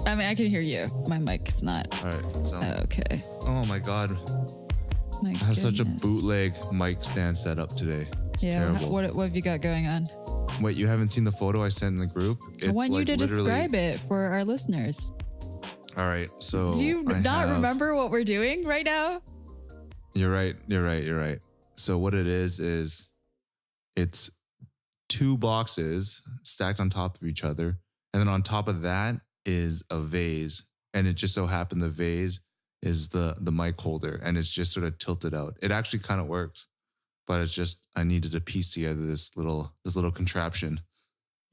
I mean, I can hear you. My mic's not. All right. So, okay. oh my God. My I have such a goodness. bootleg mic stand set up today. It's terrible. What have you got going on? Wait, you haven't seen the photo I sent in the group? I want you to describe it for our listeners. All right. So do you not remember what we're doing right now? You're right. So what it is it's two boxes stacked on top of each other. And then on top of that is a vase. And it just so happened the vase is the mic holder, and it's just sort of tilted out. It actually kind of works, but it's just, I needed to piece together this little contraption.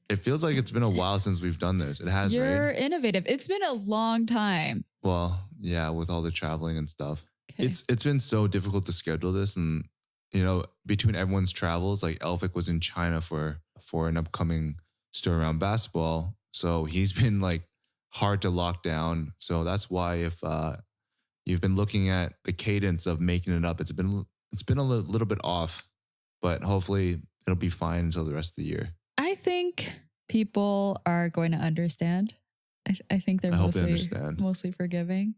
It feels like it's been a while since we've done this. It has, You're right? innovative. It's been a long time. Well, yeah, with all the traveling and stuff. Okay. It's been so difficult to schedule this, and between everyone's travels, like Elphick was in China for an upcoming story around basketball. So he's been like hard to lock down. So that's why if you've been looking at the cadence of making it up, it's been a little bit off, but hopefully it'll be fine until the rest of the year. I think people are going to understand. I think they're mostly forgiving.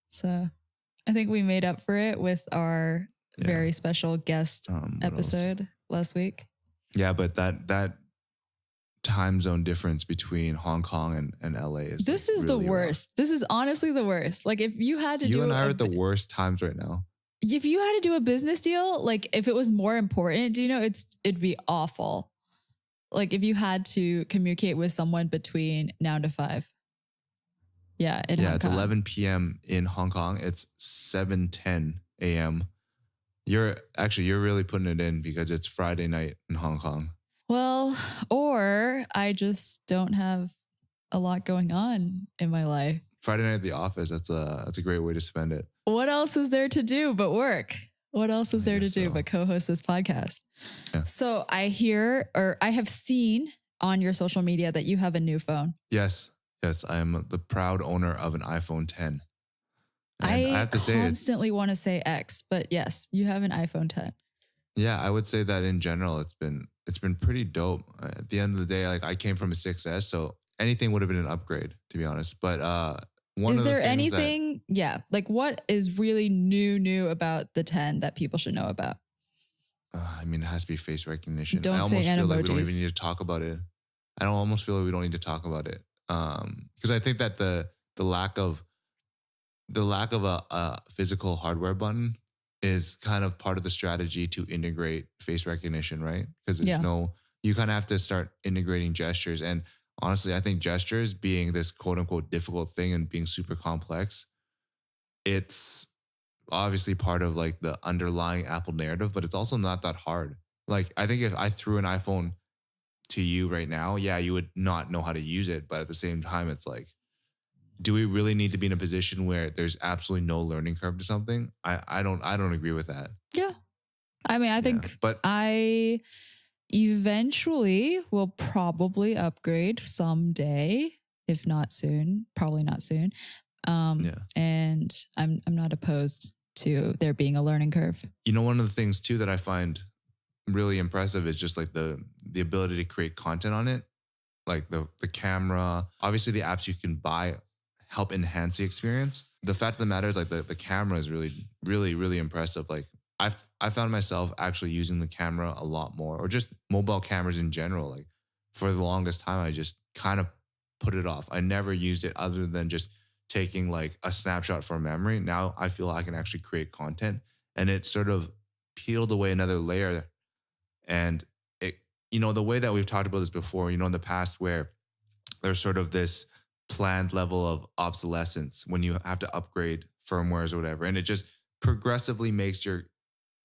So I think we made up for it with our very special guest episode last week. Yeah, but that time zone difference between Hong Kong and LA is the worst. Rough. This is honestly the worst. Like if you had to you and I are at the worst times right now. If you had to do a business deal, like if it was more important, it'd be awful. Like if you had to communicate with someone between 9 to 5. Yeah, Hong it's Kong. 11 p.m. in Hong Kong. It's 7:10 a.m. You're really putting it in because it's Friday night in Hong Kong. Well, or I just don't have a lot going on in my life. Friday night at the office, that's a great way to spend it. What else is there to do but work? What else is there to do but co-host this podcast? Yeah. So I have seen on your social media that you have a new phone. Yes, I am the proud owner of an iPhone 10. And I have to say constantly want to say X, but yes, you have an iPhone 10. Yeah, I would say that in general, it's been pretty dope. At the end of the day, like I came from a 6S, so anything would have been an upgrade, to be honest. But is there anything? Like what is really new about the 10 that people should know about? I mean, it has to be face recognition. Don't I almost say feel emojis. like we don't even need to talk about it. I don't almost feel like we don't need to talk about it because I think that the lack of a physical hardware button is kind of part of the strategy to integrate face recognition, right? Because you kind of have to start integrating gestures. And honestly, I think gestures being this quote unquote difficult thing and being super complex, it's obviously part of like the underlying Apple narrative, but it's also not that hard. Like I think if I threw an iPhone to you right now, you would not know how to use it. But at the same time, it's like, do we really need to be in a position where there's absolutely no learning curve to something? I don't agree with that. Yeah. I mean, I think I eventually will probably upgrade someday, if not soon, probably not soon. And I'm not opposed to there being a learning curve. One of the things too that I find really impressive is just like the ability to create content on it. Like the camera, obviously the apps you can buy help enhance the experience. The fact of the matter is like the camera is really, really, really impressive. Like I found myself actually using the camera a lot more, or just mobile cameras in general. Like for the longest time, I just kind of put it off. I never used it other than just taking like a snapshot for memory. Now I feel I can actually create content, and it sort of peeled away another layer. And it, the way that we've talked about this before, in the past where there's sort of this planned level of obsolescence when you have to upgrade firmwares or whatever. And it just progressively makes your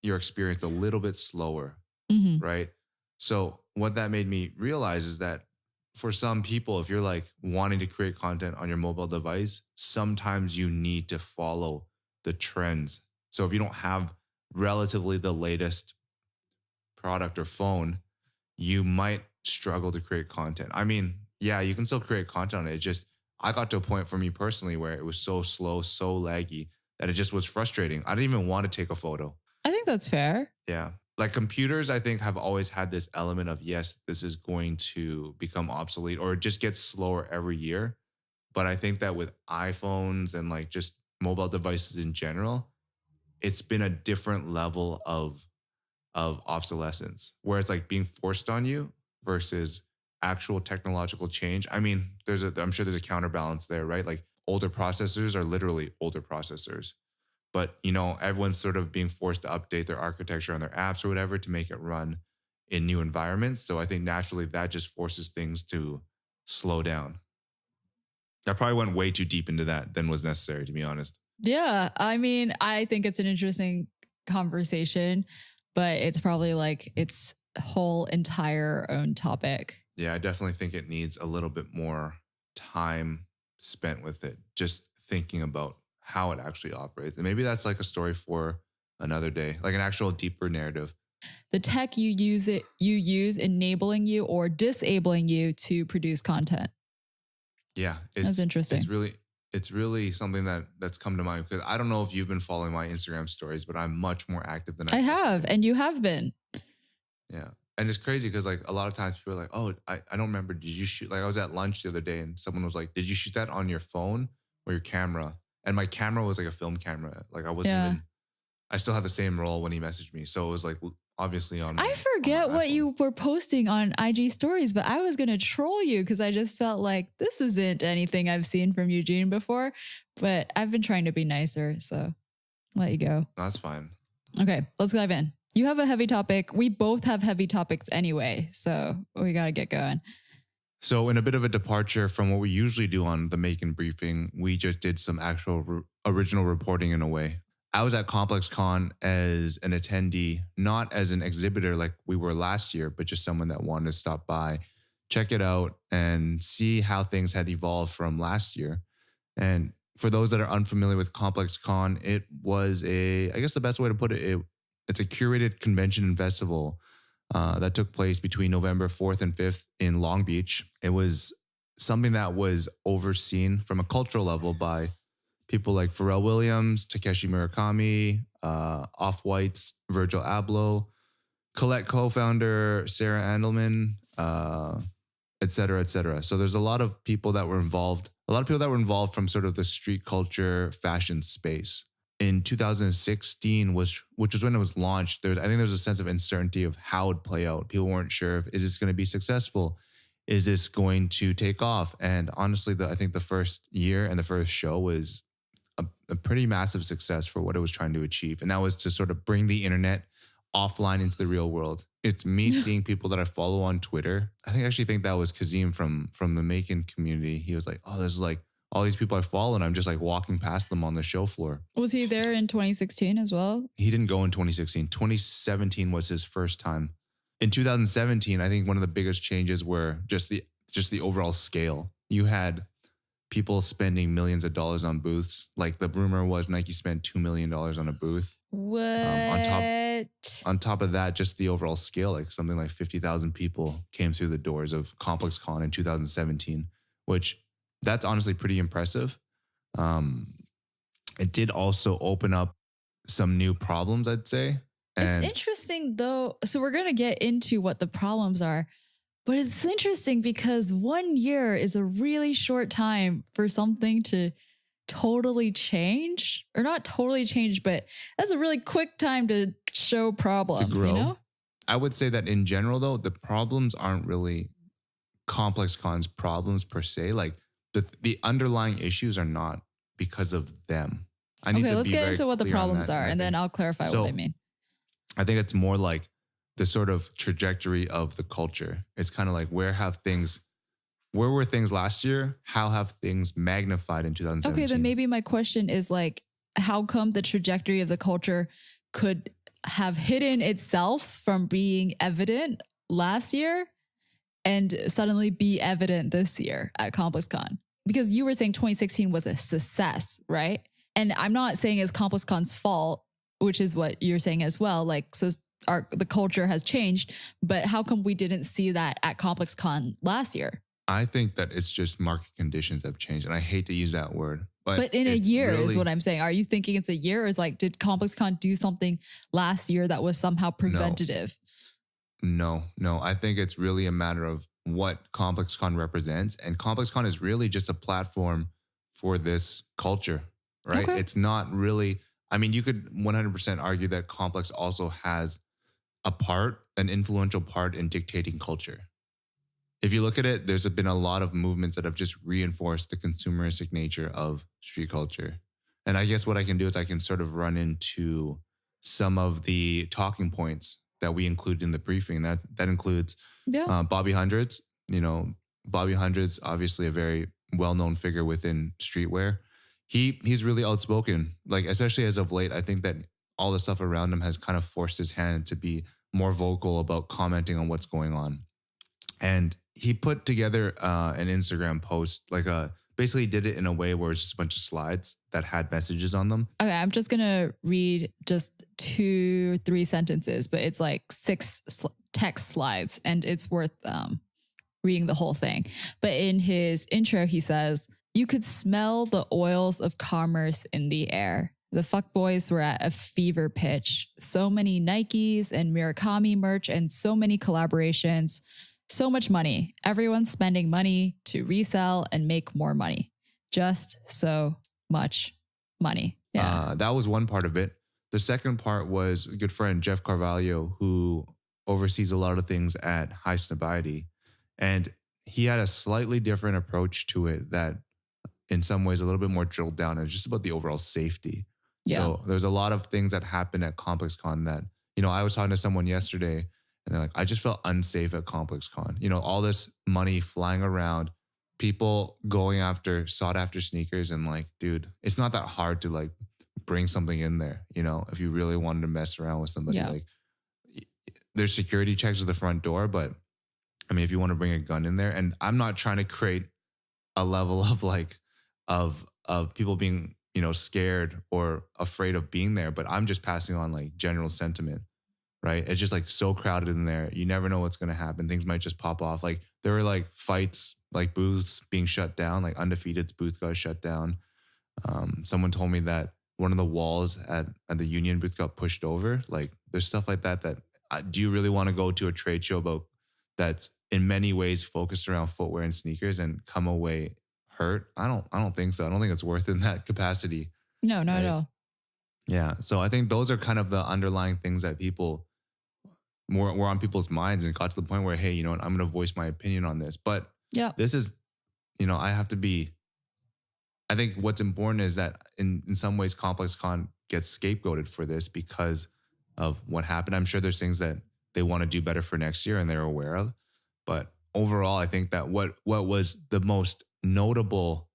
experience a little bit slower, right? So what that made me realize is that for some people, if you're like wanting to create content on your mobile device, sometimes you need to follow the trends. So if you don't have relatively the latest product or phone, you might struggle to create content. I mean, you can still create content on it. It just, I got to a point for me personally where it was so slow, so laggy that it just was frustrating. I didn't even want to take a photo. I think that's fair. Yeah. Like computers, I think, have always had this element of, yes, this is going to become obsolete or it just gets slower every year. But I think that with iPhones and like just mobile devices in general, it's been a different level of obsolescence where it's like being forced on you versus actual technological change. I mean, I'm sure there's a counterbalance there, right? Like older processors are literally older processors. But, you know, everyone's sort of being forced to update their architecture on their apps or whatever to make it run in new environments. So I think naturally that just forces things to slow down. I probably went way too deep into that than was necessary, to be honest. Yeah. I mean, I think it's an interesting conversation, but it's probably like its whole entire own topic. Yeah, I definitely think it needs a little bit more time spent with it, just thinking about how it actually operates. And maybe that's like a story for another day, like an actual deeper narrative. The tech you use enabling you or disabling you to produce content. Yeah, that's interesting. It's really something that's come to mind because I don't know if you've been following my Instagram stories, but I'm much more active than I have, and you have been. Yeah. And it's crazy because like a lot of times people are like, oh, I don't remember. Did you shoot? Like I was at lunch the other day and someone was like, did you shoot that on your phone or your camera? And my camera was like a film camera. Like I wasn't even, I still had the same roll when he messaged me. So it was like obviously on I forget what you were posting on IG stories, but I was going to troll you because I just felt like this isn't anything I've seen from Eugene before, but I've been trying to be nicer. So let you go. That's fine. Okay, let's dive in. You have a heavy topic. We both have heavy topics anyway, so we got to get going. So in a bit of a departure from what we usually do on the MAEKAN briefing, we just did some actual original reporting in a way. I was at ComplexCon as an attendee, not as an exhibitor like we were last year, but just someone that wanted to stop by, check it out, and see how things had evolved from last year. And for those that are unfamiliar with ComplexCon, it was I guess the best way to put it, it's a curated convention and festival that took place between November 4th and 5th in Long Beach. It was something that was overseen from a cultural level by people like Pharrell Williams, Takeshi Murakami, Off-White's Virgil Abloh, Colette co-founder Sarah Andelman, et cetera, et cetera. So there's a lot of people that were involved, from sort of the street culture fashion space. In 2016, which was when it was launched, I think there was a sense of uncertainty of how it would play out. People weren't sure is this going to be successful? Is this going to take off? And honestly, I think the first year and the first show was a pretty massive success for what it was trying to achieve. And that was to sort of bring the internet offline into the real world. It's me seeing people that I follow on Twitter. I actually think that was Kazim from the MAEKAN community. He was like, oh, this is like all these people I follow and I'm just like walking past them on the show floor. Was he there in 2016 as well? He didn't go in 2016. 2017 was his first time. In 2017, I think one of the biggest changes were just the overall scale. You had people spending millions of dollars on booths. Like the rumor was Nike spent $2 million on a booth. What? On top of that, just the overall scale, like something like 50,000 people came through the doors of ComplexCon in 2017, which that's honestly pretty impressive. It did also open up some new problems, I'd say. And it's interesting though. So we're going to get into what the problems are, but it's interesting because 1 year is a really short time for something to totally change, or not totally change, but that's a really quick time to show problems, you know? I would say that in general though, the problems aren't really ComplexCon's problems per se. Like the underlying issues are not because of them. Let's get into what the problems are, and then I'll clarify what I mean. I think it's more like the sort of trajectory of the culture. It's kind of like where were things last year? How have things magnified in 2017? Okay, then maybe my question is like, how come the trajectory of the culture could have hidden itself from being evident last year and suddenly be evident this year at ComplexCon? Because you were saying 2016 was a success, right? And I'm not saying it's ComplexCon's fault, which is what you're saying as well. Like, so the culture has changed, but how come we didn't see that at ComplexCon last year? I think that it's just market conditions have changed, and I hate to use that word. But in a year is what I'm saying. Are you thinking it's a year, or is like, did ComplexCon do something last year that was somehow preventative? No. I think it's really a matter of what ComplexCon represents. And ComplexCon is really just a platform for this culture, right? Okay. It's not really, I mean, you could 100% argue that Complex also has an influential part in dictating culture. If you look at it, there's been a lot of movements that have just reinforced the consumeristic nature of street culture. And I guess what I can do is I can sort of run into some of the talking points that we include in the briefing. That includes Bobby Hundreds. You know, Bobby Hundreds, obviously a very well-known figure within streetwear. He's really outspoken, like especially as of late. I think that all the stuff around him has kind of forced his hand to be more vocal about commenting on what's going on. And he put together an Instagram post, basically did it in a way where it's just a bunch of slides that had messages on them. Okay, I'm just going to read just 2-3 sentences, but it's like 6 text slides and it's worth reading the whole thing. But in his intro, he says, "You could smell the oils of commerce in the air. The fuckboys were at a fever pitch. So many Nikes and Murakami merch and so many collaborations. So much money. Everyone's spending money to resell and make more money. Just so much money." Yeah. That was one part of it. The second part was a good friend, Jeff Carvalho, who oversees a lot of things at High Snobiety. And he had a slightly different approach to it that in some ways a little bit more drilled down. It was just about the overall safety. Yeah. So there's a lot of things that happened at ComplexCon that, I was talking to someone yesterday and they're like, I just felt unsafe at ComplexCon. All this money flying around, people going after sought after sneakers, and like, dude, it's not that hard to like bring something in there. If you really wanted to mess around with somebody, like there's security checks at the front door, but I mean, if you want to bring a gun in there, and I'm not trying to create a level of like, of people being, scared or afraid of being there, but I'm just passing on like general sentiment. Right. It's just like so crowded in there. You never know what's going to happen. Things might just pop off. Like there were like fights, like booths being shut down, like Undefeated's booth got shut down. Someone told me that one of the walls at the Union booth got pushed over. Like there's stuff like that. Do you really want to go to a trade show that's in many ways focused around footwear and sneakers and come away hurt? I don't think so. I don't think it's worth it in that capacity. No, not at all. Yeah. So I think those are kind of the underlying things that people were on people's minds, and it got to the point where, hey, you know what, I'm going to voice my opinion on this. But this is, I think what's important is that in some ways ComplexCon gets scapegoated for this because of what happened. I'm sure there's things that they want to do better for next year and they're aware of. But overall, I think that what was the most notable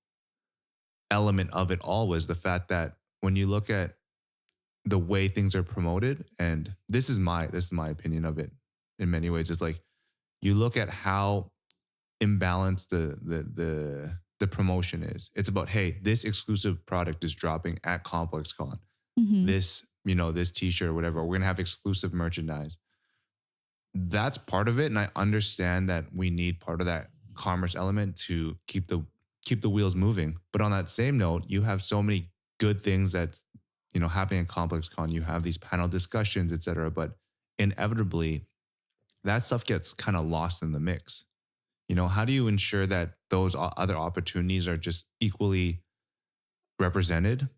element of it all was the fact that when you look at the way things are promoted, and this is my opinion of it in many ways, it's like you look at how imbalanced the promotion is. It's about, hey, this exclusive product is dropping at ComplexCon. Mm-hmm. This t-shirt or whatever, we're gonna have exclusive merchandise. That's part of it, and I understand that we need part of that commerce element to keep the wheels moving. But on that same note, you have so many good things that happening at ComplexCon. You have these panel discussions, et cetera, but inevitably that stuff gets kind of lost in the mix. How do you ensure that those other opportunities are just equally represented?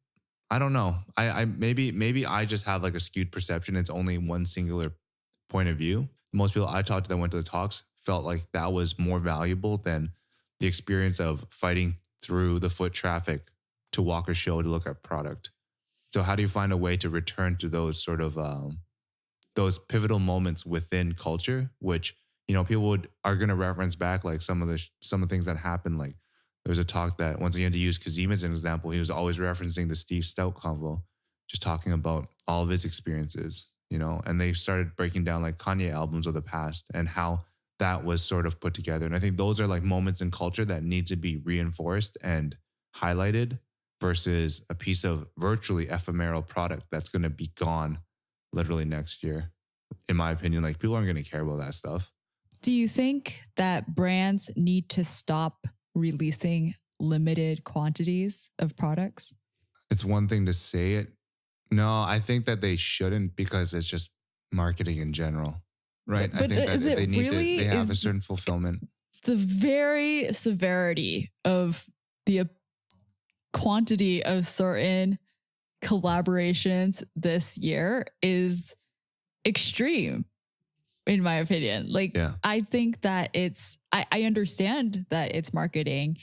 I don't know. I maybe I just have like a skewed perception. It's only one singular point of view. Most people I talked to that went to the talks felt like that was more valuable than the experience of fighting through the foot traffic to walk a show to look at product. So how do you find a way to return to those sort of those pivotal moments within culture, which people are going to reference back, like some of the things that happened. Like there was a talk that, once again, to use Kazim as an example, he was always referencing the Steve Stout convo, just talking about all of his experiences, and they started breaking down like Kanye albums of the past and how that was sort of put together. And I think those are like moments in culture that need to be reinforced and highlighted versus a piece of virtually ephemeral product that's going to be gone literally next year. In my opinion, like people aren't going to care about that stuff. Do you think that brands need to stop releasing limited quantities of products? It's one thing to say it. No, I think that they shouldn't, because it's just marketing in general, right? But I think that they have a certain fulfillment. the very severity of the quantity of certain collaborations this year is extreme, in my opinion. Like, I think that I understand that it's marketing,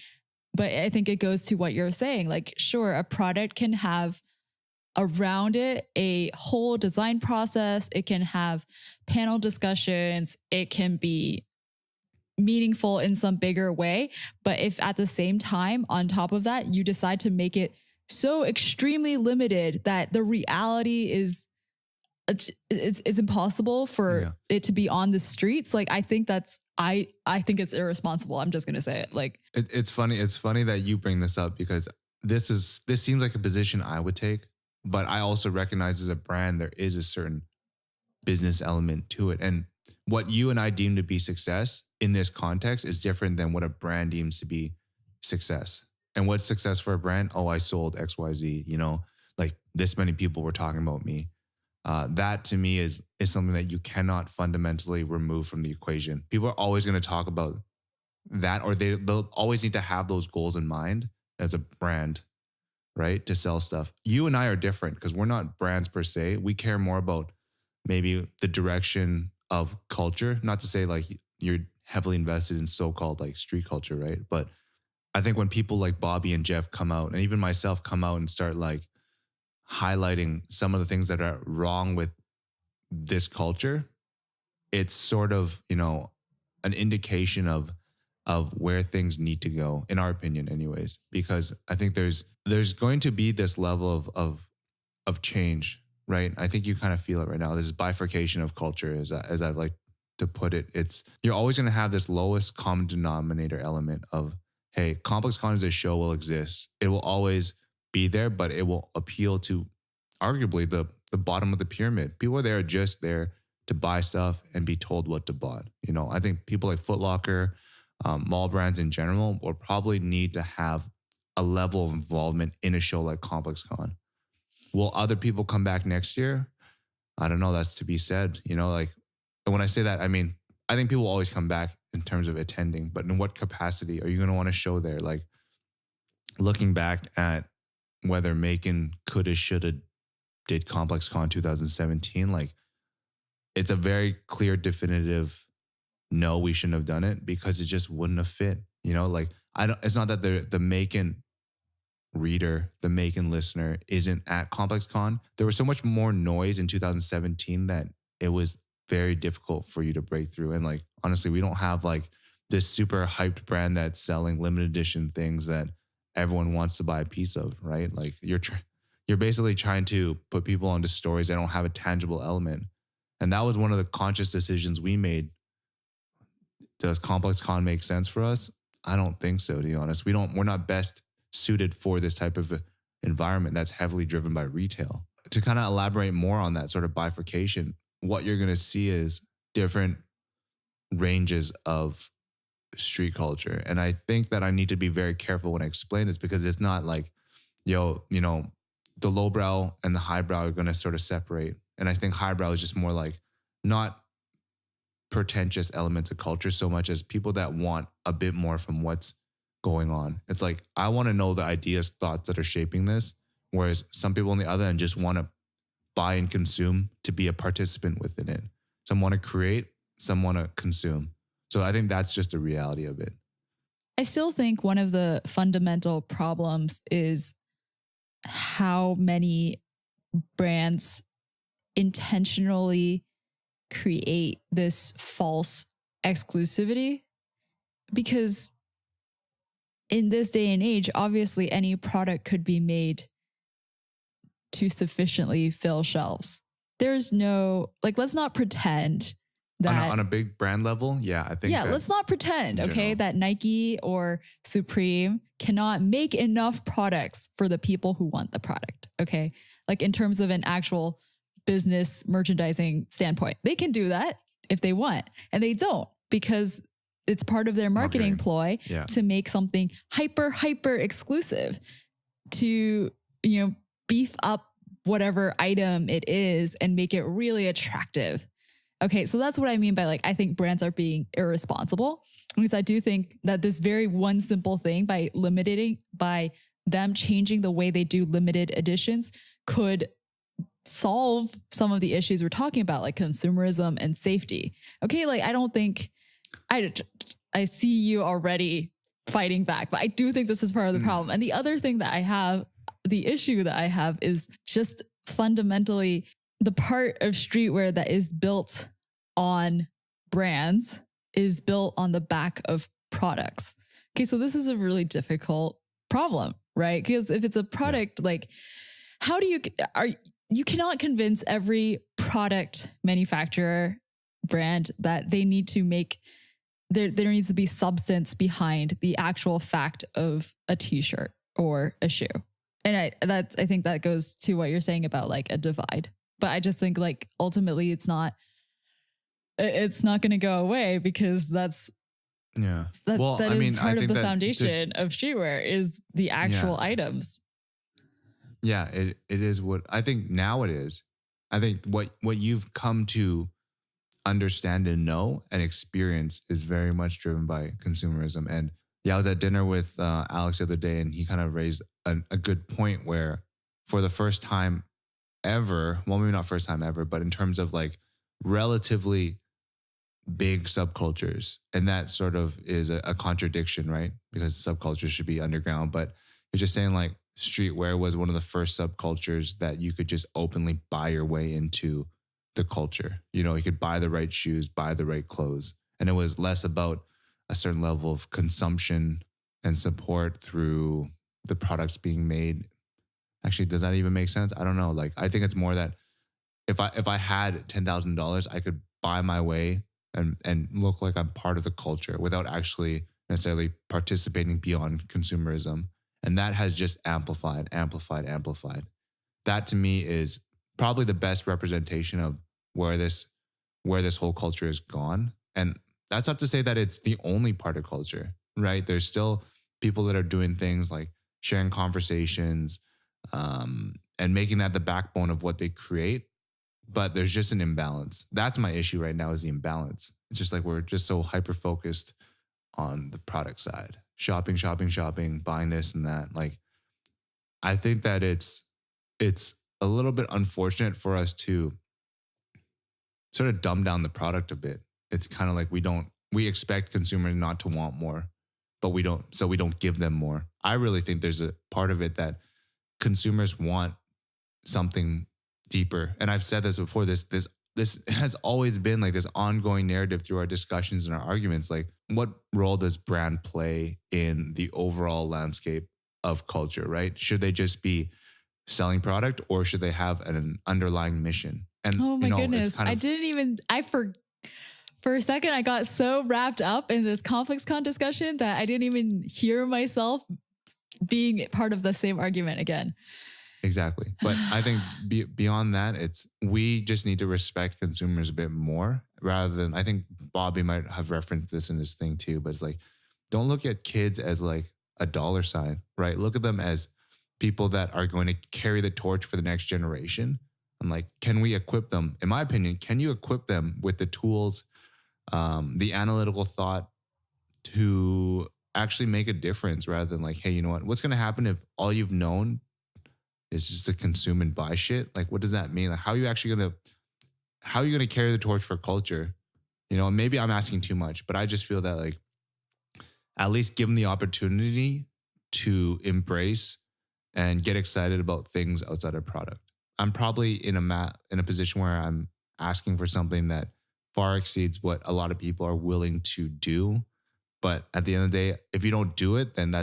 but I think it goes to what you're saying. Like, sure, a product can have around it a whole design process. It can have panel discussions. It can be meaningful in some bigger way. But if at the same time, on top of that, you decide to make it so extremely limited that the reality is impossible for it to be on the streets, like, I think that's, I think it's irresponsible. I'm just going to say it. Like, it's funny. It's funny that you bring this up because this seems like a position I would take, but I also recognize as a brand, there is a certain business element to it. And what you and I deem to be success in this context is different than what a brand deems to be success. And what's success for a brand? Oh, I sold XYZ, you know, like this many people were talking about me. That to me is something that you cannot fundamentally remove from the equation. People are always going to talk about that, or they'll always need to have those goals in mind as a brand, right? To sell stuff. You and I are different because we're not brands per se. We care more about maybe the direction of culture. Not to say like you're heavily invested in so-called like street culture, right? But I think when people like Bobby and Jeff come out, and even myself come out and start like highlighting some of the things that are wrong with this culture, it's sort of, you know, an indication of where things need to go, in our opinion anyways, because I think there's going to be this level of change, right? I think you kind of feel it right now. This is bifurcation of culture, as I've like to put it. It's, you're always going to have this lowest common denominator element of, hey, ComplexCon as a show will exist. It will always be there, but it will appeal to arguably the bottom of the pyramid. People are there just there to buy stuff and be told what to buy. You know, I think people like Foot Locker, mall brands in general, will probably need to have a level of involvement in a show like ComplexCon. Will other people come back next year? I don't know. That's to be said. You know, like, and when I say that, I mean, I think people will always come back in terms of attending, but in what capacity are you going to want to show there? Like, looking back at whether MAEKAN coulda, shoulda did ComplexCon 2017, like, it's a very clear, definitive no, we shouldn't have done it because it just wouldn't have fit. You know, like, it's not that the MAEKAN reader, the MAEKAN listener isn't at ComplexCon. There was so much more noise in 2017 that it was very difficult for you to break through. And like, honestly, we don't have like this super hyped brand that's selling limited edition things that everyone wants to buy a piece of, right? Like, you're basically trying to put people onto stories that don't have a tangible element. And that was one of the conscious decisions we made. Does ComplexCon make sense for us? I don't think so, to be honest. We're not best suited for this type of environment that's heavily driven by retail. To kind of elaborate more on that sort of bifurcation, what you're going to see is different ranges of street culture. And I think that I need to be very careful when I explain this, because it's not like, yo, you know, the lowbrow and the highbrow are going to sort of separate. And I think highbrow is just more like not pretentious elements of culture so much as people that want a bit more from what's going on. It's like, I want to know the ideas, thoughts that are shaping this, whereas some people on the other end just want to buy and consume to be a participant within it. Some want to create, some want to consume. So I think that's just the reality of it. I still think one of the fundamental problems is how many brands intentionally create this false exclusivity, because in this day and age, obviously any product could be made to sufficiently fill shelves. There's no, like, let's not pretend that on a big brand level. Yeah, I think. Yeah, let's not pretend, okay, that Nike or Supreme cannot make enough products for the people who want the product, okay? Like, in terms of an actual business merchandising standpoint, they can do that if they want, and they don't, because it's part of their marketing ploy to make something hyper exclusive to, you know, beef up whatever item it is and make it really attractive. Okay, so that's what I mean by like, I think brands are being irresponsible, because I do think that this very one simple thing by them changing the way they do limited editions could solve some of the issues we're talking about, like consumerism and safety. Okay, like I don't think I see you already fighting back, but I do think this is part of the problem. And the other thing that I have, the issue that I have is just fundamentally the part of streetwear that is built on brands is built on the back of products. Okay, so this is a really difficult problem, right? Because if it's a product, like how do you cannot convince every product manufacturer brand that they need to make there needs to be substance behind the actual fact of a t-shirt or a shoe. And I think that goes to what you're saying about like a divide. But I just think like ultimately it's not going to go away, because that's part of the foundation of streetwear is the actual items. Yeah, it is what I think now it is. I think what you've come to understand and know and experience is very much driven by consumerism. And I was at dinner with Alex the other day, and he kind of raised a good point where for the first time ever, well, maybe not first time ever, but in terms of like relatively big subcultures, and that sort of is a contradiction, right? Because subcultures should be underground, but you're just saying like streetwear was one of the first subcultures that you could just openly buy your way into the culture. You know, you could buy the right shoes, buy the right clothes. And it was less about a certain level of consumption and support through the products being made. Actually, does that even make sense? I don't know. Like, I think it's more that if I had $10,000, I could buy my way and look like I'm part of the culture without actually necessarily participating beyond consumerism. And that has just amplified. That to me is probably the best representation of where this whole culture has gone. And that's not to say that it's the only part of culture, right? There's still people that are doing things like sharing conversations and making that the backbone of what they create. But there's just an imbalance. That's my issue right now, is the imbalance. It's just like we're just so hyper-focused on the product side. Shopping, buying this and that. Like, I think that it's a little bit unfortunate for us to sort of dumb down the product a bit. It's kind of like we expect consumers not to want more, but we don't give them more. I really think there's a part of it that consumers want something deeper. And I've said this before, this has always been like this ongoing narrative through our discussions and our arguments. Like, what role does brand play in the overall landscape of culture, right? Should they just be selling product, or should they have an underlying mission? And oh my goodness, for a second, I got so wrapped up in this ComplexCon discussion that I didn't even hear myself being part of the same argument again. Exactly. But I think beyond that, we just need to respect consumers a bit more, rather than, I think Bobby might have referenced this in his thing too, but it's like, don't look at kids as like a dollar sign, right? Look at them as people that are going to carry the torch for the next generation. And like, can we equip them? In my opinion, can you equip them with the tools, the analytical thought to actually make a difference, rather than like, hey, you know what's going to happen if all you've known is just to consume and buy shit? Like, what does that mean? Like, how are you going to carry the torch for culture? You know, maybe I'm asking too much, but I just feel that like, at least give them the opportunity to embrace and get excited about things outside of product. I'm probably in a position where I'm asking for something that far exceeds what a lot of people are willing to do. But at the end of the day, if you don't do it, then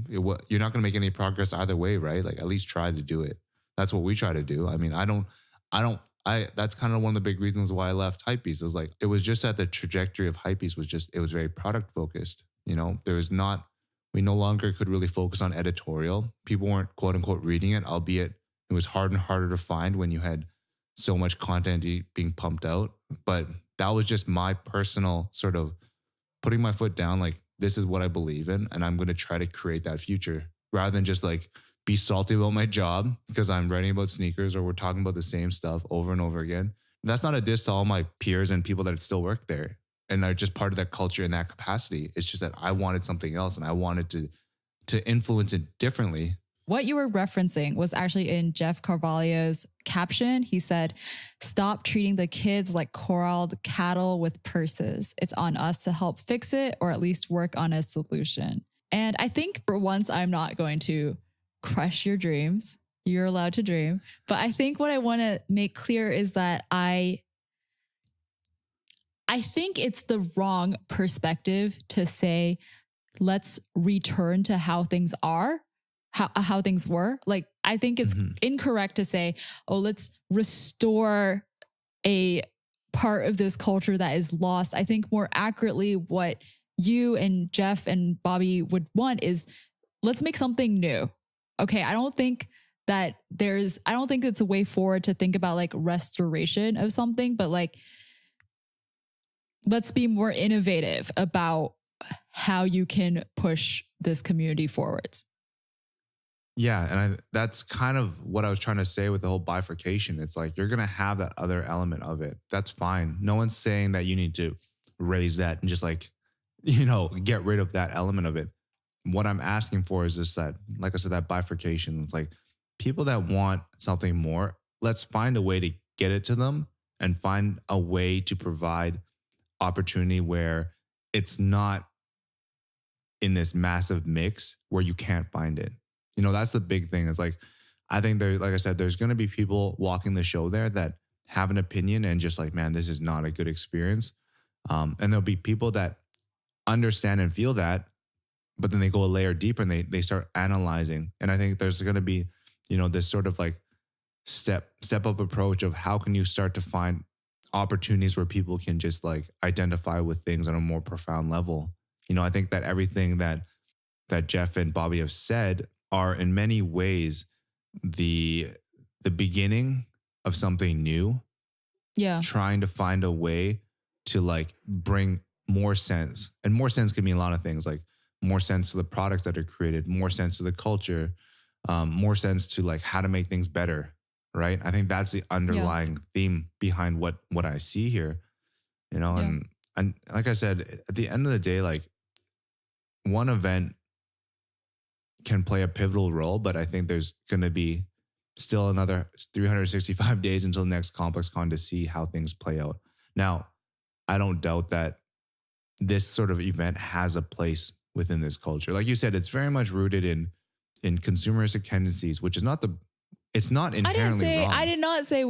you're not going to make any progress either way, right? Like, at least try to do it. That's what we try to do. I mean, that's kind of one of the big reasons why I left Hypebeast. It was just that the trajectory of Hypebeast it was very product focused. You know, we no longer could really focus on editorial. People weren't quote unquote reading it, albeit it was harder and harder to find when you had so much content being pumped out. But that was just my personal sort of putting my foot down, like, this is what I believe in, and I'm going to try to create that future, rather than just like be salty about my job because I'm writing about sneakers or we're talking about the same stuff over and over again. that's not a diss to all my peers and people that still work there and are just part of that culture in that capacity. It's just that I wanted something else and I wanted to influence it differently. What you were referencing was actually in Jeff Carvalhos' caption. He said, "Stop treating the kids like corralled cattle with purses. It's on us to help fix it or at least work on a solution." And I think for once, I'm not going to crush your dreams. You're allowed to dream. But I think what I want to make clear is that I think it's the wrong perspective to say, let's return to how things are, how things were. Like, I think it's incorrect to say, oh, let's restore a part of this culture that is lost. I think more accurately what you and Jeff and Bobby would want is, let's make something new. Okay, I don't think it's a way forward to think about like restoration of something, but like, let's be more innovative about how you can push this community forwards. Yeah. And that's kind of what I was trying to say with the whole bifurcation. It's like, you're going to have that other element of it. That's fine. No one's saying that you need to raise that and just like, get rid of that element of it. What I'm asking for is just that, like I said, that bifurcation. It's like, people that want something more, let's find a way to get it to them and find a way to provide opportunity where it's not in this massive mix where you can't find it. That's the big thing. It's like, I think like I said, there's going to be people walking the show there that have an opinion and just like, man, this is not a good experience. And there'll be people that understand and feel that, but then they go a layer deeper and they start analyzing. And I think there's going to be, this sort of like step up approach of how can you start to find opportunities where people can just like identify with things on a more profound level. I think that everything that Jeff and Bobby have said are in many ways the beginning of something new. Yeah. Trying to find a way to like bring more sense. And more sense can mean a lot of things, like more sense to the products that are created, more sense to the culture, more sense to like how to make things better, right? I think that's the underlying theme behind what I see here, and like I said, at the end of the day, like one event can play a pivotal role, but I think there's going to be still another 365 days until next ComplexCon to see how things play out. Now, I don't doubt that this sort of event has a place within this culture. Like you said, it's very much rooted in consumeristic tendencies, which is it's not inherently wrong. I did not say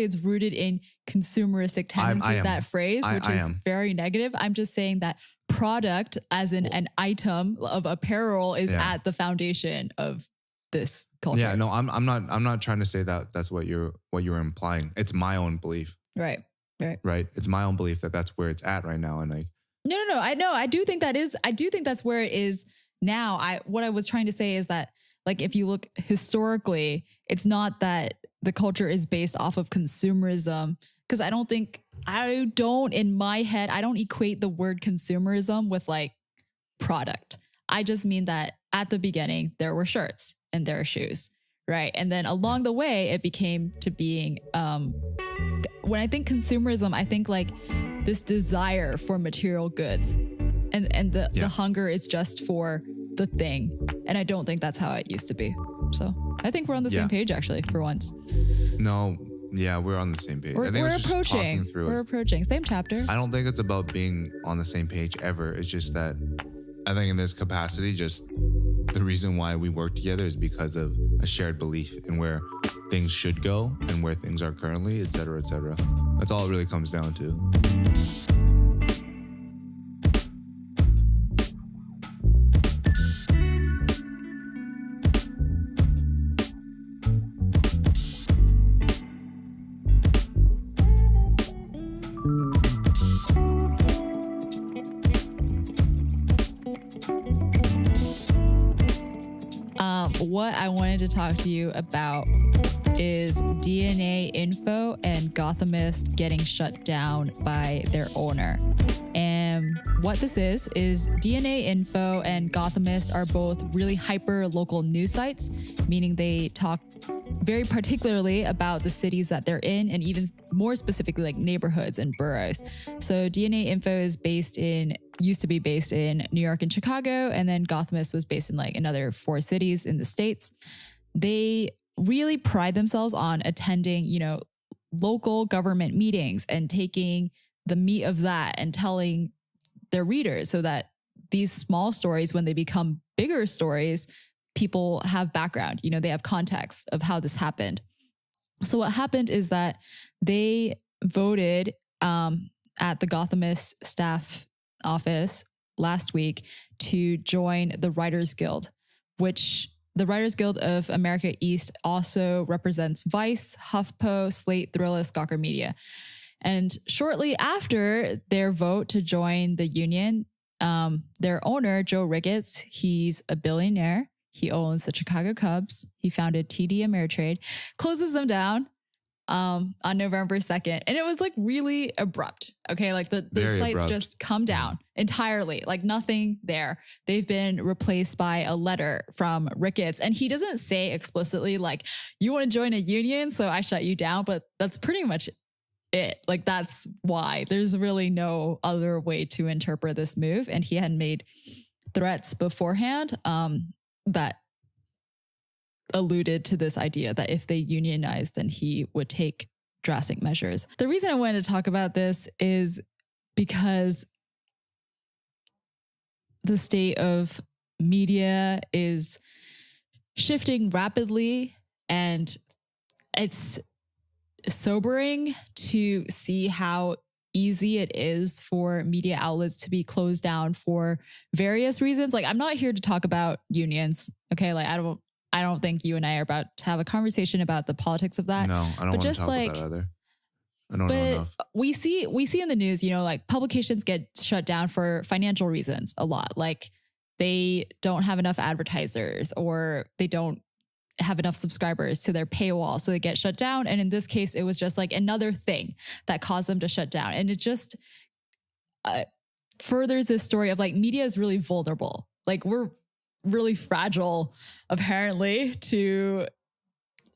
it's rooted in consumeristic tendencies, that phrase, which is very negative. I'm just saying that product as an item of apparel is at the foundation of this culture. Yeah, no, I'm not trying to say that that's what you're implying. It's my own belief. Right. It's my own belief that that's where it's at right now. And like, no. I do think that's where it is now. What I was trying to say is that, like, if you look historically, it's not that the culture is based off of consumerism, because I don't in my head, I don't equate the word consumerism with like product. I just mean that at the beginning, there were shirts and there are shoes, right? And then along the way, it became to being, when I think consumerism, I think like this desire for material goods, and the hunger is just for the thing. And I don't think that's how it used to be. So I think we're on the same page, actually, for once. No, we're on the same page. We're approaching same chapter. I don't think it's about being on the same page ever. It's just that I think in this capacity, just the reason why we work together is because of a shared belief in where things should go and where things are currently, et cetera, et cetera. That's all it really comes down to. What I wanted to talk to you about is DNA Info and Gothamist getting shut down by their owner. And what this is DNA Info and Gothamist are both really hyper local news sites, meaning they talk very particularly about the cities that they're in and even more specifically like neighborhoods and boroughs. So DNA Info used to be based in New York and Chicago, and then Gothamist was based in like another 4 cities in the States. They really pride themselves on attending, local government meetings and taking the meat of that and telling their readers so that these small stories, when they become bigger stories, people have background, they have context of how this happened. So what happened is that they voted at the Gothamist staff office last week to join the Writers Guild, which the Writers Guild of America East also represents Vice, HuffPo, Slate, Thrillist, Gawker Media. And shortly after their vote to join the union, their owner, Joe Ricketts, he's a billionaire. He owns the Chicago Cubs. He founded TD Ameritrade, closes them down on November 2nd. And it was like really abrupt. Okay. Like the sites abrupt. Just come down entirely, like nothing there. They've been replaced by a letter from Ricketts. And he doesn't say explicitly like, you want to join a union, so I shut you down. But that's pretty much it. Like that's why. There's really no other way to interpret this move. And he had made threats beforehand that alluded to this idea that if they unionized, then he would take drastic measures. The reason I wanted to talk about this is because the state of media is shifting rapidly, and it's sobering to see how easy it is for media outlets to be closed down for various reasons. Like, I'm not here to talk about unions. Okay. Like, I don't think you and I are about to have a conversation about the politics of that. No, I don't want to talk about that either. I don't know enough. We see in the news, like publications get shut down for financial reasons a lot. Like they don't have enough advertisers or they don't have enough subscribers to their paywall. So they get shut down. And in this case, it was just like another thing that caused them to shut down. And it just furthers this story of like media is really vulnerable. Like we're really fragile, apparently, to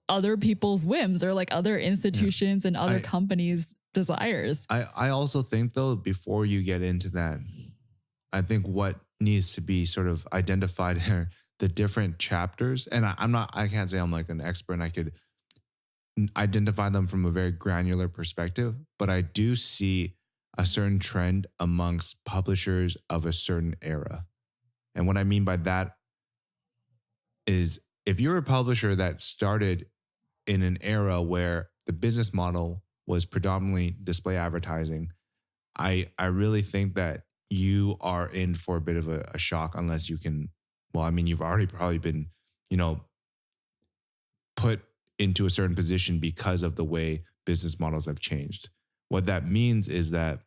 other people's whims or like other institutions and other companies' desires. I also think though, before you get into that, I think what needs to be sort of identified are the different chapters. And I can't say I'm like an expert and I could identify them from a very granular perspective, but I do see a certain trend amongst publishers of a certain era. And what I mean by that is if you're a publisher that started in an era where the business model was predominantly display advertising, I really think that you are in for a bit of a shock unless you can, you've already probably been, put into a certain position because of the way business models have changed. What that means is that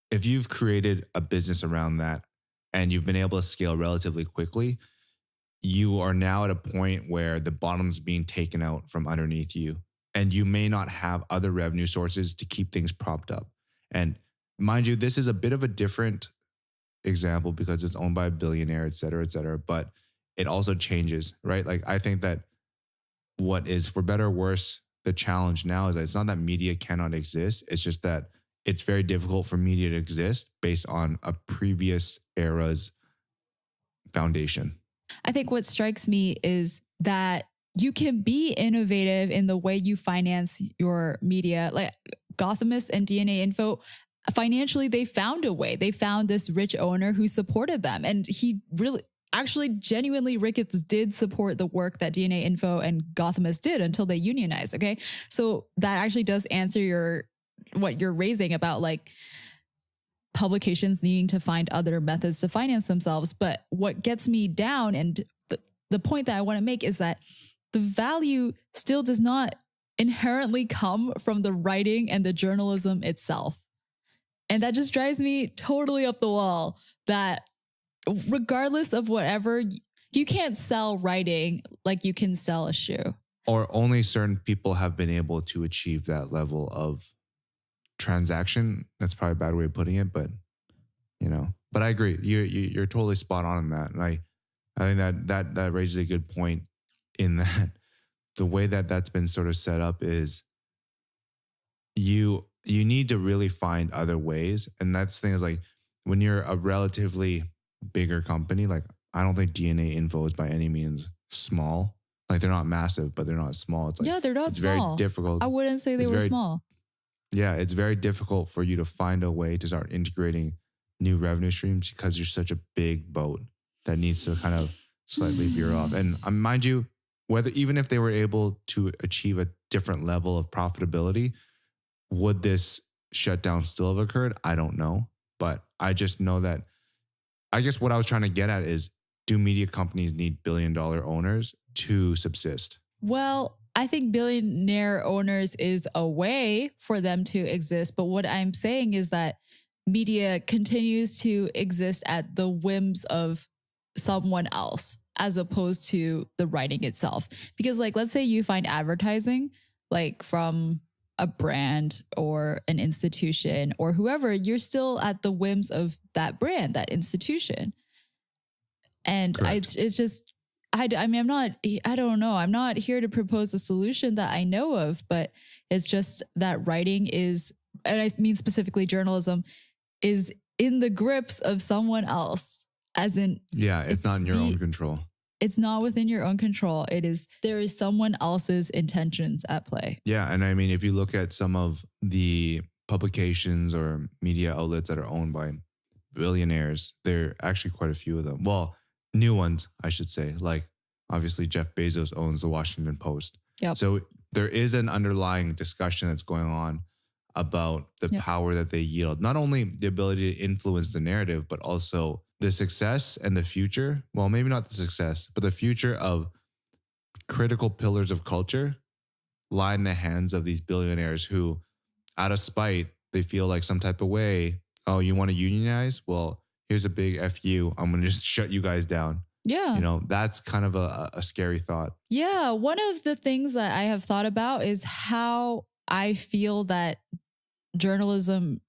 if you've created a business around that and you've been able to scale relatively quickly, you are now at a point where the bottom's being taken out from underneath you, and you may not have other revenue sources to keep things propped up. And mind you, this is a bit of a different example because it's owned by a billionaire, et cetera, but it also changes, right? Like I think that what is, for better or worse, the challenge now is that it's not that media cannot exist. It's just that it's very difficult for media to exist based on a previous era's foundation. I think what strikes me is that you can be innovative in the way you finance your media. Like Gothamist and DNA Info, financially, they found a way. They found this rich owner who supported them. And he really, actually, genuinely, Ricketts did support the work that DNA Info and Gothamist did until they unionized. Okay. So that actually does answer what you're raising about like publications needing to find other methods to finance themselves. But what gets me down, and the point that I want to make, is that the value still does not inherently come from the writing and the journalism itself. And that just drives me totally up the wall, that regardless of whatever, you can't sell writing like you can sell a shoe. Or only certain people have been able to achieve that level of transaction. That's probably a bad way of putting it, but but I agree. You're totally spot on in that. And I think that raises a good point in that the way that that's been sort of set up is you need to really find other ways. And that's the thing is like when you're a relatively bigger company, like I don't think DNA Info is by any means small. Like they're not massive, but they're not small. It's like, they're not it's small. very difficult. I wouldn't say they were small. Yeah, it's very difficult for you to find a way to start integrating new revenue streams because you're such a big boat that needs to kind of slightly veer off. And mind you, even if they were able to achieve a different level of profitability, would this shutdown still have occurred? I don't know. But I just know that, I guess what I was trying to get at is, do media companies need billion-dollar owners to subsist? Well, I think billionaire owners is a way for them to exist. But what I'm saying is that media continues to exist at the whims of someone else as opposed to the writing itself. Because like, let's say you find advertising like from a brand or an institution or whoever, you're still at the whims of that brand, that institution. And it's just, I don't know. I'm not here to propose a solution that I know of, but it's just that writing is, and I mean specifically journalism, is in the grips of someone else, as in... Yeah, it's not in your own control. It's not within your own control. There is someone else's intentions at play. Yeah, and I mean, if you look at some of the publications or media outlets that are owned by billionaires, there are actually quite a few of them. Well, new ones, I should say. Like, obviously, Jeff Bezos owns the Washington Post. Yep. So there is an underlying discussion that's going on about the power that they yield. Not only the ability to influence the narrative, but also the success and the future. Well, maybe not the success, but the future of critical pillars of culture lie in the hands of these billionaires who, out of spite, they feel like some type of way. Oh, you want to unionize? Well, here's a big F you. I'm going to just shut you guys down. Yeah. That's kind of a scary thought. Yeah. One of the things that I have thought about is how I feel that journalism,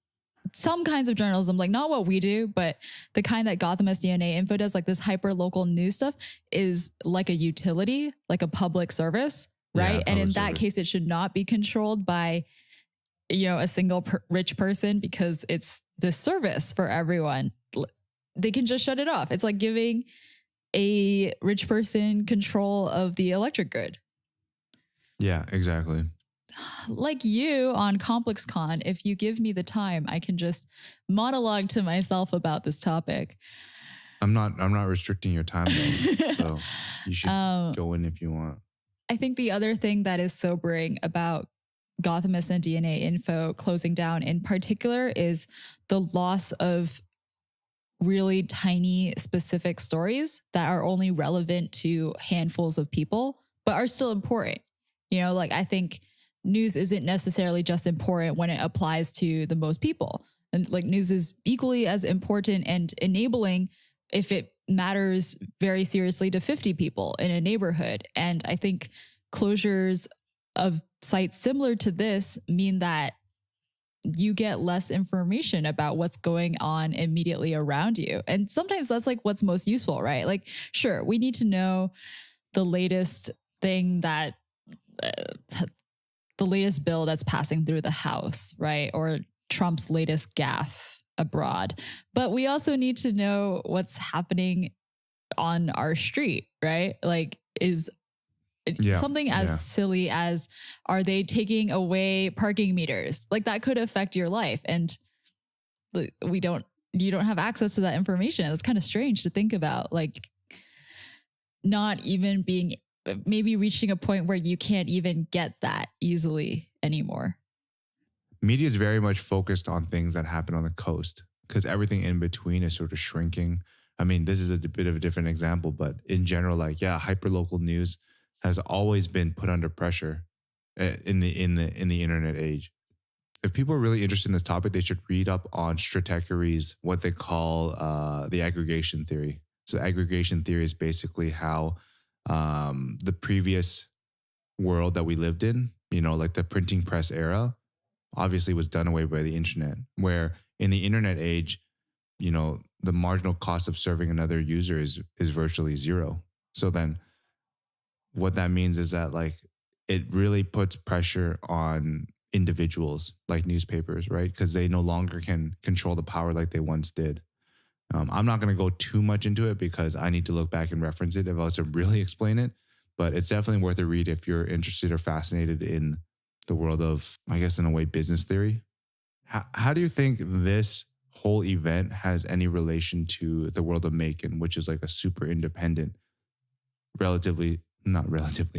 some kinds of journalism, like not what we do, but the kind that Gothamist DNA Info does, like this hyper local news stuff, is like a utility, like a public service, right? And in that case, it should not be controlled by, a single rich person, because it's this service for everyone. They can just shut it off. It's like giving a rich person control of the electric grid. Yeah, exactly. Like you on ComplexCon, if you give me the time, I can just monologue to myself about this topic. I'm not restricting your time though, so you should go in if you want. I think the other thing that is sobering about Gothamist and DNA Info closing down in particular is the loss of really tiny specific stories that are only relevant to handfuls of people, but are still important. Like I think news isn't necessarily just important when it applies to the most people. And like news is equally as important and enabling if it matters very seriously to 50 people in a neighborhood. And I think closures of sites similar to this mean that you get less information about what's going on immediately around you. And sometimes that's like what's most useful, right? Like, sure, we need to know the latest thing that the latest bill that's passing through the House, right? Or Trump's latest gaffe abroad. But we also need to know what's happening on our street, right? Like something as silly as, are they taking away parking meters? Like that could affect your life. And you don't have access to that information. It's kind of strange to think about, like not even maybe reaching a point where you can't even get that easily anymore. Media is very much focused on things that happen on the coast because everything in between is sort of shrinking. I mean, this is a bit of a different example, but in general, hyperlocal news has always been put under pressure in the internet age. If people are really interested in this topic, they should read up on Stratechery's, what they call the aggregation theory. So aggregation theory is basically how the previous world that we lived in, like the printing press era, obviously was done away by the internet, where in the internet age, the marginal cost of serving another user is virtually zero. So then what that means is that like it really puts pressure on individuals like newspapers, right? Because they no longer can control the power like they once did. I'm not going to go too much into it because I need to look back and reference it if I was to really explain it. But it's definitely worth a read if you're interested or fascinated in the world of, I guess, in a way, business theory. How do you think this whole event has any relation to the world of MAEKAN, which is like a super independent,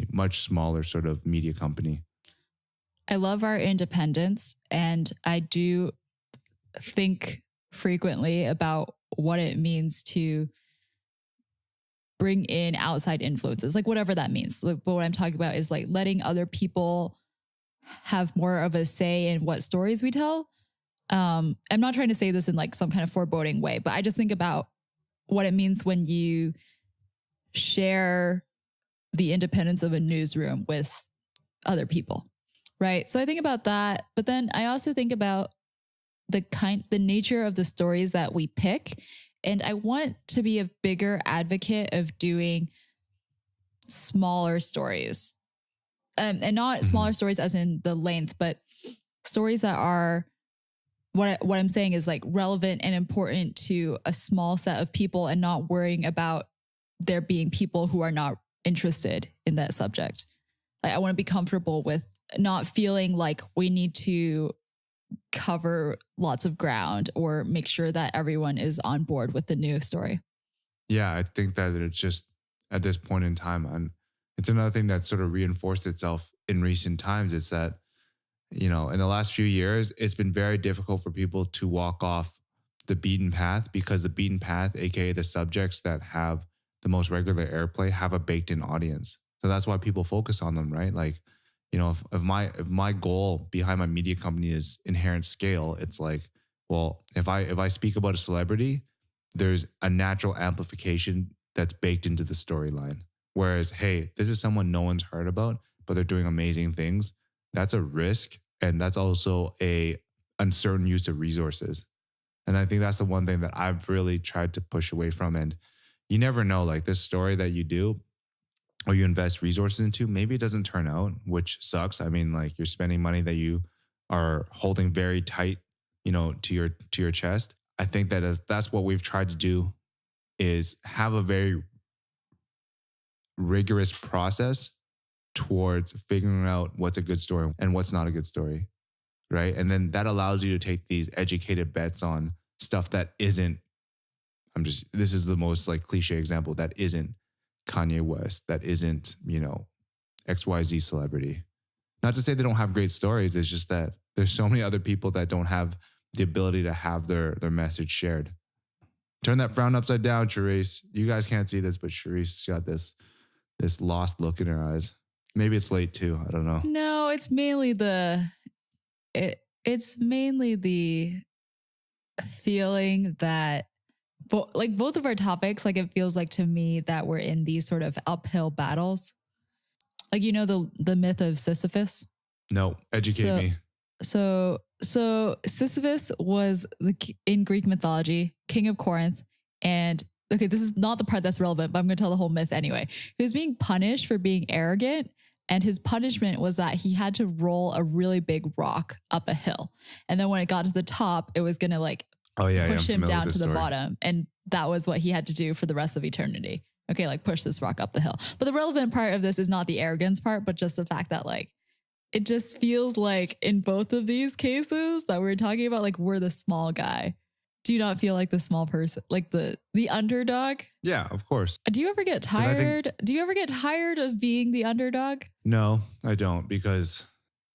much smaller sort of media company? I love our independence, and I do think frequently about what it means to bring in outside influences, like whatever that means. But what I'm talking about is like letting other people have more of a say in what stories we tell. I'm not trying to say this in like some kind of foreboding way, but I just think about what it means when you share the independence of a newsroom with other people, right? So I think about that, but then I also think about the nature of the stories that we pick. And I want to be a bigger advocate of doing smaller stories. And not smaller stories as in the length, but stories that are, what I'm saying is like relevant and important to a small set of people, and not worrying about there being people who are not interested in that subject. Like, I want to be comfortable with not feeling like we need to cover lots of ground or make sure that everyone is on board with the new story. Yeah, I think that it's just at this point in time, and it's another thing that sort of reinforced itself in recent times, is that, in the last few years, it's been very difficult for people to walk off the beaten path, because the beaten path, aka the subjects that have the most regular airplay, have a baked in audience. So that's why people focus on them, right? Like, if my goal behind my media company is inherent scale, it's like, well, if I speak about a celebrity, there's a natural amplification that's baked into the storyline. Whereas, hey, this is someone no one's heard about, but they're doing amazing things. That's a risk, and that's also a uncertain use of resources. And I think that's the one thing that I've really tried to push away from. And you never know, like this story that you do or you invest resources into, maybe it doesn't turn out, which sucks. I mean, like you're spending money that you are holding very tight, to your chest. I think that if that's what we've tried to do, is have a very rigorous process towards figuring out what's a good story and what's not a good story, right? And then that allows you to take these educated bets on stuff that isn't, this is the most like cliche example, that isn't Kanye West, that isn't, XYZ celebrity. Not to say they don't have great stories, it's just that there's so many other people that don't have the ability to have their message shared. Turn that frown upside down, Charisse. You guys can't see this, but Charisse got this lost look in her eyes. Maybe it's late too. I don't know. No, it's mainly it's mainly the feeling that both of our topics, like it feels like to me that we're in these sort of uphill battles. Like, the myth of Sisyphus? No, educate me. So Sisyphus was in Greek mythology, king of Corinth. And okay, this is not the part that's relevant, but I'm going to tell the whole myth anyway. He was being punished for being arrogant. And his punishment was that he had to roll a really big rock up a hill. And then when it got to the top, it was going to push him down to the bottom. And that was what he had to do for the rest of eternity. Okay, like push this rock up the hill. But the relevant part of this is not the arrogance part, but just the fact that it just feels like in both of these cases that we're talking about, like we're the small guy. Do you not feel like the small person, like the underdog? Yeah, of course. Do you ever get tired? Do you ever get tired of being the underdog? No, I don't, because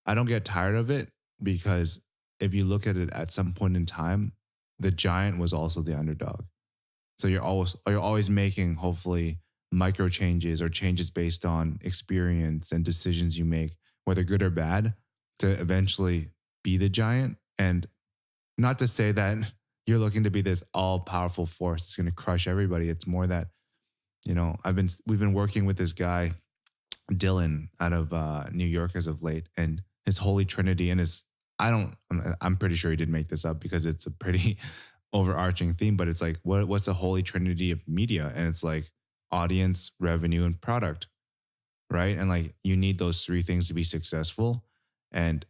I don't get tired of it, because if you look at it at some point in time, the giant was also the underdog. So you're always making hopefully micro changes or changes based on experience and decisions you make, whether good or bad, to eventually be the giant. And not to say that you're looking to be this all-powerful force that's going to crush everybody. It's more that, we've been working with this guy, Dylan, out of New York as of late, and his holy trinity and his I'm pretty sure he did make this up because it's a pretty overarching theme, but it's like, what's the holy trinity of media? And it's like audience, revenue, and product, right? And like, you need those three things to be successful. And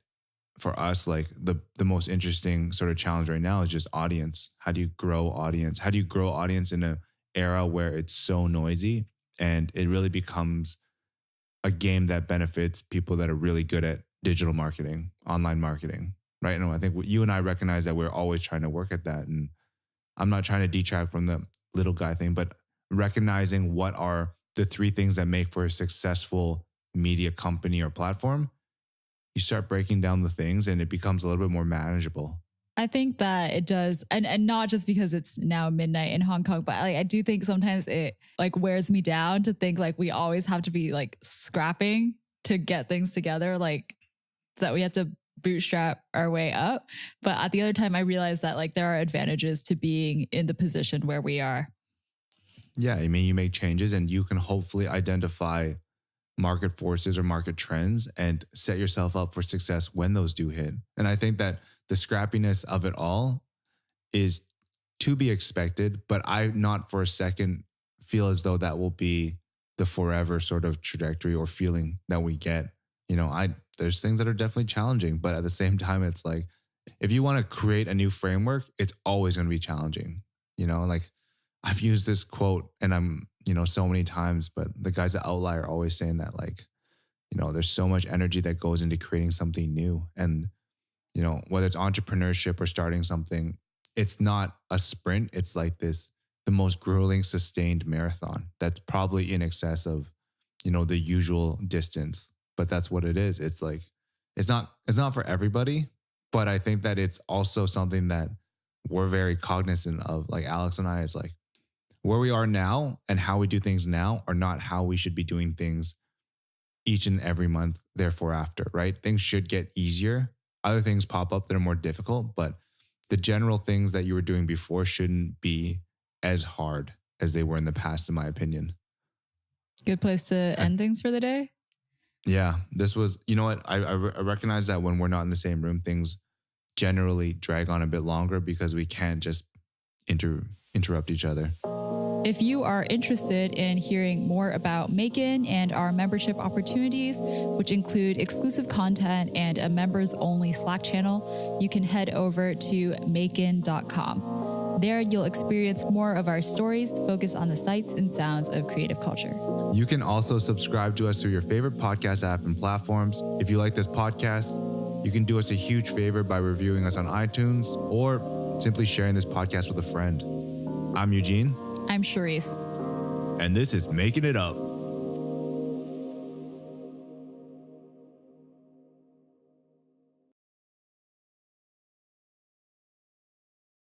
for us, like the most interesting sort of challenge right now is just audience. How do you grow audience? How do you grow audience in an era where it's so noisy and it really becomes a game that benefits people that are really good at digital marketing, online marketing, right? And I think you and I recognize that we're always trying to work at that. And I'm not trying to detract from the little guy thing, but recognizing what are the three things that make for a successful media company or platform, you start breaking down the things and it becomes a little bit more manageable. I think that it does. And not just because it's now midnight in Hong Kong, but like, I do think sometimes it like wears me down to think like we always have to be like scrapping to get things together, like that we have to bootstrap our way up. But at the other time, I realize that like there are advantages to being in the position where we are. Yeah. I mean, you make changes and you can hopefully identify market forces or market trends and set yourself up for success when those do hit. And I think that the scrappiness of it all is to be expected, but I not for a second feel as though that will be the forever sort of trajectory or feeling that we get. You know, there's things that are definitely challenging, but at the same time, it's like, if you want to create a new framework, it's always going to be challenging. You know, like I've used this quote and I'm, you know, so many times, but the guys at Outlier are always saying that, like, you know, there's so much energy that goes into creating something new. And, you know, whether it's entrepreneurship or starting something, it's not a sprint. It's like the most grueling, sustained marathon that's probably in excess of, you know, the usual distance, but that's what it is. It's like, it's not for everybody, but I think that it's also something that we're very cognizant of. Like Alex and I, it's like where we are now and how we do things now are not how we should be doing things each and every month, therefore after, right? Things should get easier. Other things pop up that are more difficult, but the general things that you were doing before shouldn't be as hard as they were in the past, in my opinion. Good place to end things for the day. Yeah, this was, you know what? I recognize that when we're not in the same room, things generally drag on a bit longer because we can't just interrupt each other. If you are interested in hearing more about MAEKAN and our membership opportunities, which include exclusive content and a members-only Slack channel, you can head over to maekan.com. There, you'll experience more of our stories focused on the sights and sounds of creative culture. You can also subscribe to us through your favorite podcast app and platforms. If you like this podcast, you can do us a huge favor by reviewing us on iTunes or simply sharing this podcast with a friend. I'm Eugene. I'm Charisse. And this is MAEKAN It Up.